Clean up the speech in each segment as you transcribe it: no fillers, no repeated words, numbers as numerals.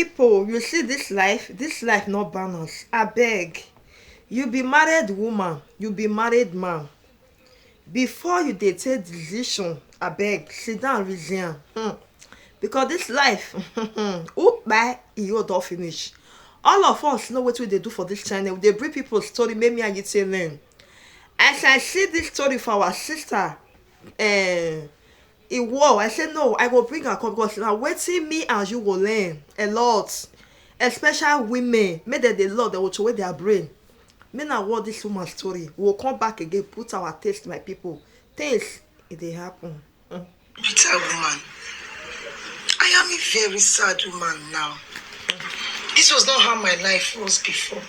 people, you see this life not balance. I beg. You be married woman, you be married man. Before you dey take decision, I beg, sit down reason am. Because this life, who buy e own don finish. All of us know wetin we dey do for this channel. We dey bring people story, make me and you take learn. As I see this story for our sister, Iwo, I say no, I go bring am come because na wetin me and you go learn a lot. Especially women, make dem dey love, dem go throway their brain. Make na what this woman story. We will come back again, put our taste, my people. Things e dey happen. Bitter woman. I am a very sad woman now. This was not how my life was before.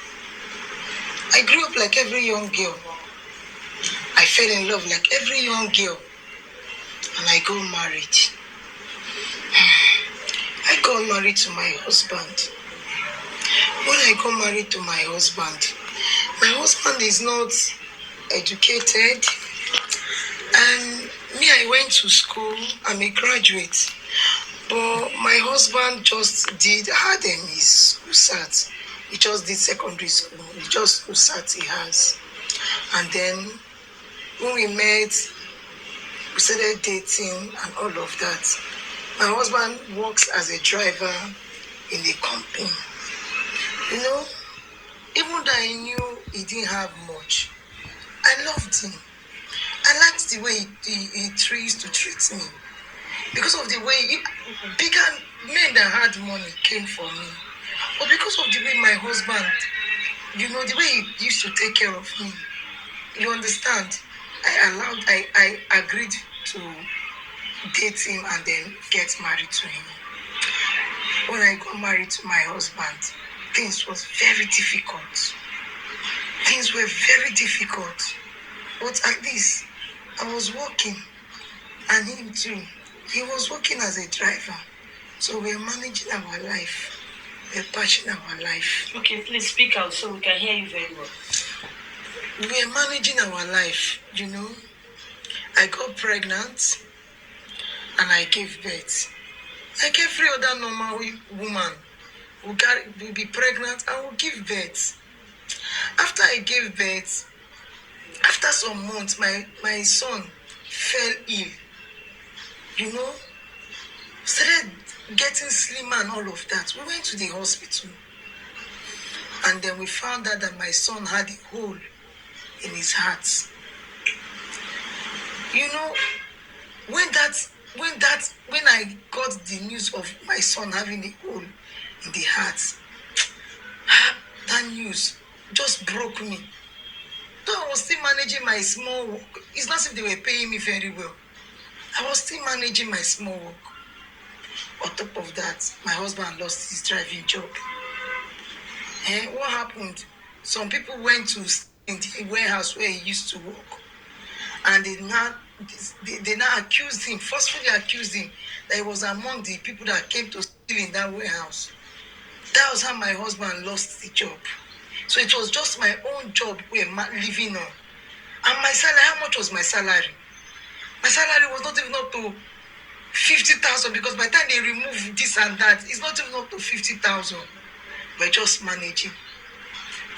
I grew up like every young girl. I fell in love like every young girl. And I got married. I got married to my husband. When I got married to my husband is not educated. And me, I went to school. I'm a graduate. But my husband just had his USAT. He just did secondary school. He just USAT he has. And then when we met, we started dating and all of that. My husband works as a driver in the company. You know, even though I knew he didn't have much, I loved him. I liked the way he used to treat me. Because of the way bigger men that had money came for me. But because of the way my husband, you know, the way he used to take care of me, you understand? I agreed to date him and then get married to him. When I got married to my husband, things was very difficult. Things were very difficult. But at least I was working, and him too. He was working as a driver. So we're managing our life. We're patching our life. Okay, please speak out so we can hear you very well. We're managing our life, you know. I got pregnant and I gave birth. Like every other normal woman will be pregnant and will give birth. After I gave birth, after some months, my son fell ill. You know, started getting slimmer and all of that. We went to the hospital. And then we found out that my son had a hole in his heart. You know, when I got the news of my son having a hole in the heart, that news just broke me. Though I was still managing my small work, it's not as if they were paying me very well. I was still managing my small work. On top of that, my husband lost his driving job. And what happened? Some people went to the warehouse where he used to work, and they now accused him, forcefully accused him, that he was among the people that came to steal in that warehouse. That was how my husband lost the job. So it was just my own job we're living on. And my salary, how much was my salary? My salary was not even up to 50,000, because by the time they remove this and that, it's not even up to 50,000. We're just managing.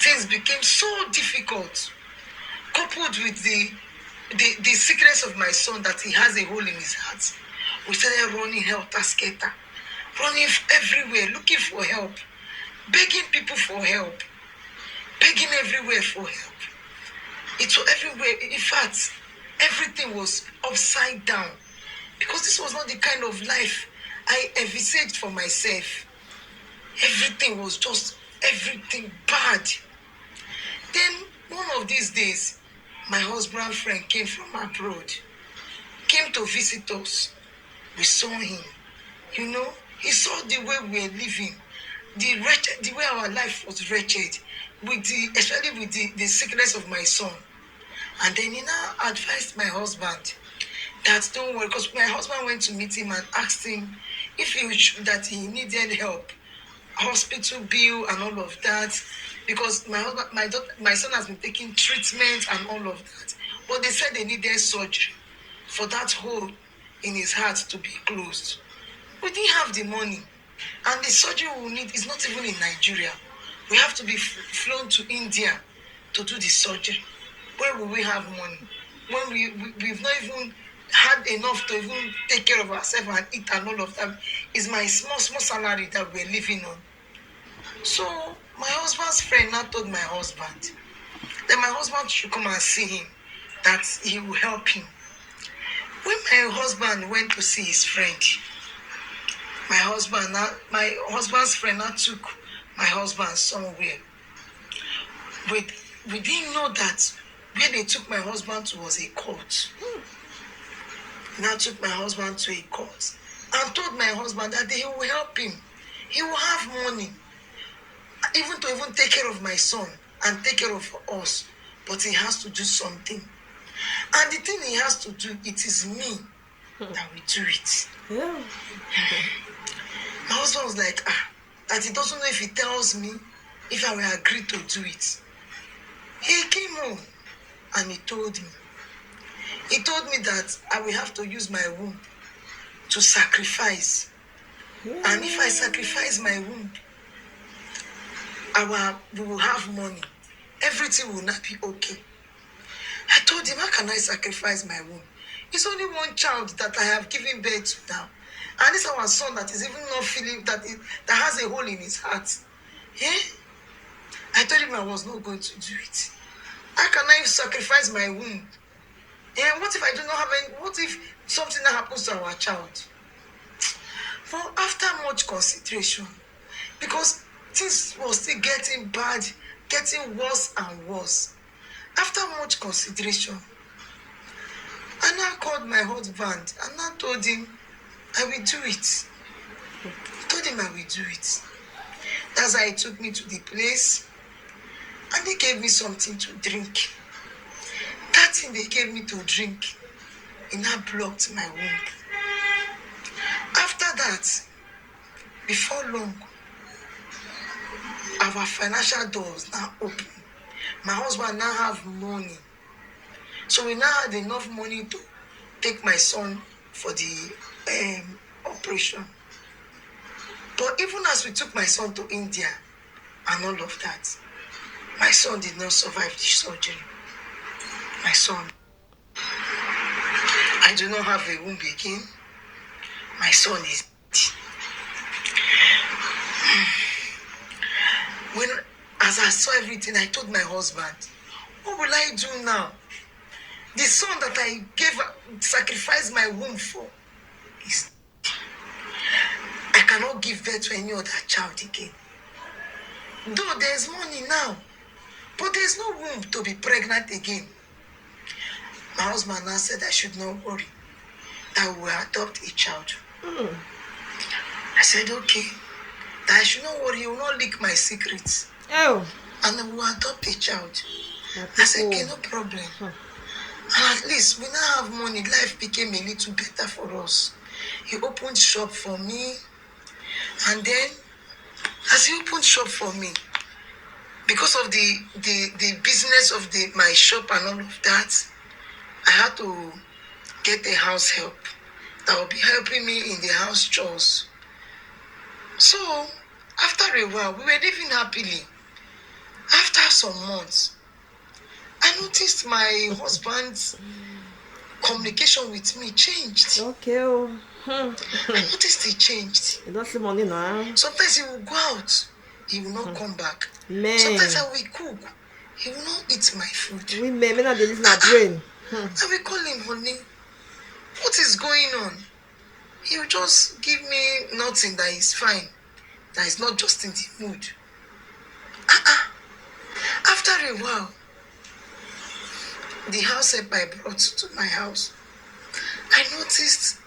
Things became so difficult, coupled with the sickness of my son, that he has a hole in his heart. We started running helter-skelter, running everywhere, looking for help, begging people for help, begging everywhere for help. It was everywhere. In fact, everything was upside down, because this was not the kind of life I envisaged for myself. Everything was just everything bad. Then one of these days, my husband's friend came from abroad, came to visit us. We saw him. You know, he saw the way we were living, the way our life was wretched, especially with the sickness of my son. And then he now advised my husband that don't worry, because my husband went to meet him and asked him if he needed help, hospital bill and all of that, because my son has been taking treatment and all of that. But they said they needed surgery for that hole in his heart to be closed. We didn't have the money. And the surgery we will need is not even in Nigeria. We have to be flown to India to do the surgery. Where will we have money? When we've not even had enough to even take care of ourselves and eat and all of that. It's my small salary that we're living on. So my husband's friend now told my husband that my husband should come and see him, that he will help him. When my husband went to see his friend, my husband's friend now took my husband somewhere. We didn't know that where they took my husband to was a court. Now took my husband to a court and told my husband that he will help him. He will have money, even to even take care of my son and take care of us. But he has to do something. And the thing he has to do, it is me that will do it. Yeah. My husband was like, that he doesn't know if he tells me if I will agree to do it. He came home and he told me. He told me that I will have to use my womb to sacrifice. Yeah. And if I sacrifice my womb, we will have money. Everything will not be okay. I told him, how can I sacrifice my womb? It's only one child that I have given birth to now. And this is our son that is even not feeling that has a hole in his heart. Yeah? I told him I was not going to do it. How can I sacrifice my womb? And what if I do not have any? What if something that happens to our child? But after much consideration, because things were still getting bad, getting worse and worse. After much consideration, I now called my husband and I told him I will do it. I told him I will do it. That's why he took me to the place and they gave me something to drink. That thing they gave me to drink, it now blocked my womb. After that, before long, our financial doors now open. My husband now have money. So we now had enough money to take my son for the operation. But even as we took my son to India and all of that, my son did not survive the surgery. My son. I do not have a womb again. My son is dead. As I saw everything, I told my husband, what will I do now? The son that I sacrificed my womb for is dead. I cannot give birth to any other child again. Though there's money now, but there's no womb to be pregnant again. My husband now said I should not worry, that we will adopt a child. I said, okay, that I should not worry, he will not leak my secrets. Oh. And we will adopt a child. I said, okay, no problem. And at least we now have money. Life became a little better for us. He opened shop for me. And then, as he opened shop for me, because of the business of my shop and all of that, I had to get a house help that will be helping me in the house chores. So, after a while, we were living happily. After some months, I noticed my husband's communication with me changed. Okay. I noticed he changed. You don't see money now. Sometimes he will go out, he will not come back. Man. Sometimes I will cook, he will not eat my food. We may not be listening to brain. I will call him, honey, what is going on? He will just give me nothing that is fine, that is not just in the mood. After a while, the house help I brought to my house, I noticed.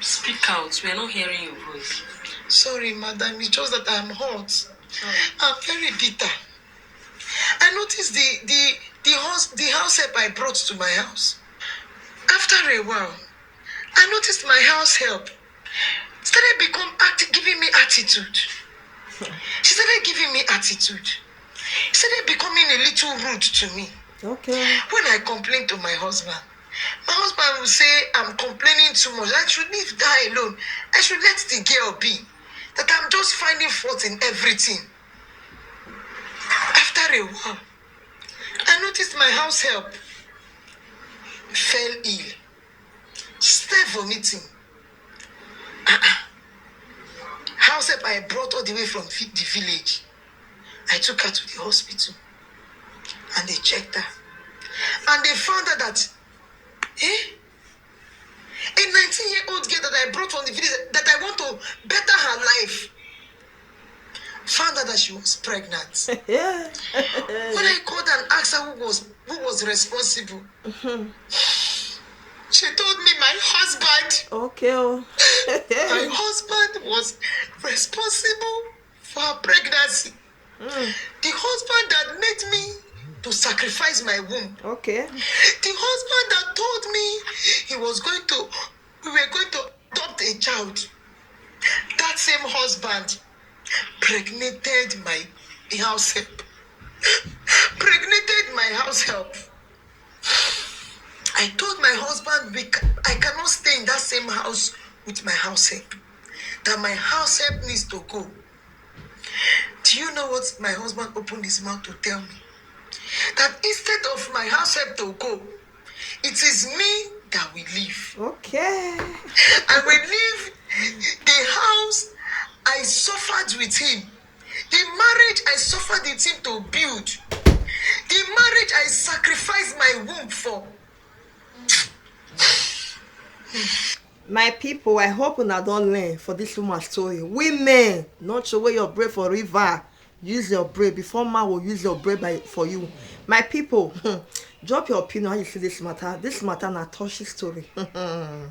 Speak out. We are not hearing your voice. Sorry, madam. It's just that I'm hot. I'm very bitter. I noticed the house help I brought to my house. After a while, I noticed my house help started giving me attitude. She started giving me attitude. She started becoming a little rude to me. Okay. When I complained to my husband will say I'm complaining too much. I should leave her alone. I should let the girl be. that I'm just finding fault in everything. After a while, I noticed my house help fell ill, started vomiting. House help I brought all the way from the village. I took her to the hospital and they checked her. And they found out that a 19-year-old girl that I brought from the village that I want to better her life found out that she was pregnant. Yeah. When I called and asked her who was responsible, she told me my husband. Okay. Oh. My husband was responsible for her pregnancy. The husband that made me to sacrifice my womb. Okay. The husband that told me we were going to adopt a child. That same husband pregnated my house help. Pregnated my house help. I told my husband I cannot stay in that same house with my house help. That my house help needs to go. Do you know what my husband opened his mouth to tell me? That instead of my house help to go, it is me that will leave. Okay. I will leave the house I suffered with him. The marriage I suffered with him to build. The marriage I sacrificed my womb for. My people, I hope una don learn for this woman story. Women, not throw away your brain for river. Use your brain before man will use your brain for you. My people, drop your opinion how you see this matter. This matter na touchy story.